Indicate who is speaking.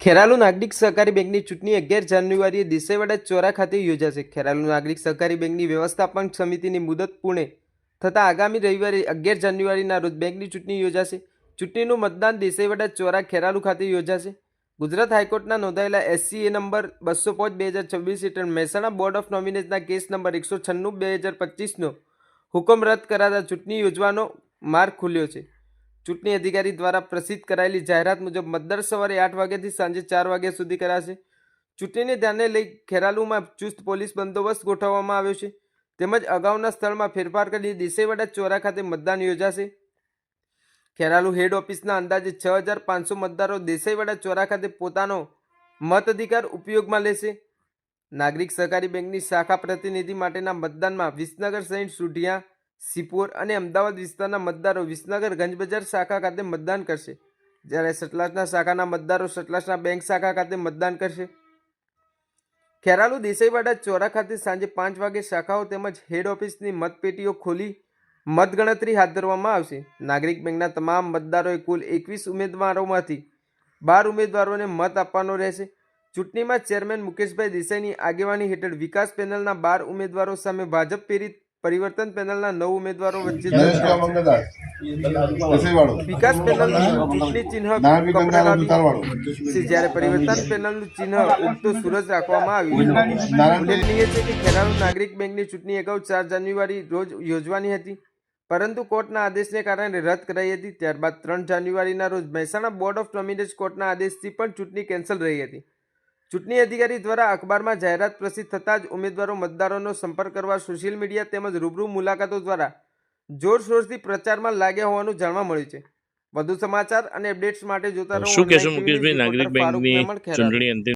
Speaker 1: ખેરાલુ નાગરિક સહકારી બેંકની ચૂંટણી 11 જાન્યુઆરીએ દેસાઈવાડા ચોરા ખાતે યોજાશે। ખેરાલુ નાગરિક સહકારી બેંકની વ્યવસ્થાપન સમિતિની મુદત પૂર્ણ થતાં આગામી રવિવારે 11 જાન્યુઆરીના રોજ બેંકની ચૂંટણી યોજાશે। ચૂંટણીનું મતદાન દેસાઈવાડા ચોરા ખેરાલુ ખાતે યોજાશે। ગુજરાત હાઈકોર્ટના નોંધાયેલા SCA નંબર 205/2026 હેઠળ મહેસાણા બોર્ડ ઓફ નોમિનેશનના કેસ નંબર 196/2025નો હુકમ રદ કરાતા ચૂંટણી યોજવાનો માર્ગ ખુલ્યો છે। ચૂંટણી અધિકારી દ્વારા પ્રસિદ્ધ કરાયેલી જાહેરાત મુજબ મતદાન સવારે 8 વાગ્યાથી સાંજે 4 વાગ્યા સુધી કરાશે। ચૂંટણીને ધ્યાને લઈ ખેરાલુમાં ચુસ્ત પોલીસ બંદોબસ્ત ગોઠવવામાં આવ્યો છે। તેમજ અગાઉના સ્થળમાં ફેરફાર કરી દેસાઈવાડા ચોરા ખાતે મતદાન યોજાશે। ખેરાલુ હેડ ઓફિસના અંદાજે 6500 મતદારો દેસાઈવાડા ચોરા ખાતે પોતાનો મતાધિકાર ઉપયોગમાં લેશે। નાગરિક સહકારી બેંકની શાખા પ્રતિનિધિ માટેના મતદાનમાં વિસનગર સહિત સુઢિયા, સિપોર અને અમદાવાદ વિસ્તારના મતદારો વિસનગર ગંજબજાર શાખા ખાતે મતદાન કરશે, જ્યારે સતલાસના શાખાના મતદારો સતલાસના બેંક શાખા ખાતે મતદાન કરશે। ખેરાલુ દેસાઈવાડા ચોરા ખાતે સાંજે 5 વાગે શાખાઓ તેમજ હેડ ઓફિસની મતપેટીઓ ખોલી મતગણતરી હાથ ધરવામાં આવશે। નાગરિક બેંકના તમામ મતદારોએ કુલ 21 ઉમેદવારોમાંથી 12 ઉમેદવારોને મત આપવાનો રહેશે। ચૂંટણીમાં ચેરમેન મુકેશભાઈ દેસાઈની આગેવાની હેઠળ વિકાસ પેનલના 12 ઉમેદવારો સામે ભાજપ પ્રેરિત પરિવર્તન પેનલના 9 ઉમેદવારો વચ્ચે વિકાસ પેનલનું ચૂંટણી ચિહ્ન કપડાવાળી છે, જ્યારે પરિવર્તન પેનલનું ચિહ્ન ઉગતો સૂરજ રાખવામાં આવ્યું છે। ઉલ્લેખનીય છે કે ખેરાલુ નાગરિક બેંકની ચૂંટણી અગાઉ 4 જાન્યુઆરી રોજ યોજવાની હતી, પરંતુ કોર્ટના આદેશને કારણે રદ કરાઈ હતી। ત્યારબાદ 3 જાન્યુઆરીના રોજ મહેસાણા બોર્ડ ઓફ નોમિનેશન કોર્ટના આદેશથી પણ ચૂંટણી કેન્સલ રહી હતી। ચૂંટણી અધિકારી દ્વારા અખબારમાં જાહેરાત પ્રસિદ્ધ થતાં જ ઉમેદવારો મતદારોનો સંપર્ક કરવા સોશિયલ મીડિયા તેમજ રૂબરૂ મુલાકાતો દ્વારા જોરશોરથી પ્રચારમાં લાગ્યા હોવાનું જાણવા મળ્યું છે। વધુ સમાચાર અને અપડેટ્સ માટે જોતા રહો।
Speaker 2: શું કહેશો મુકેશભાઈ, નાગરિક બેંકની ચૂંટણી અંતિમ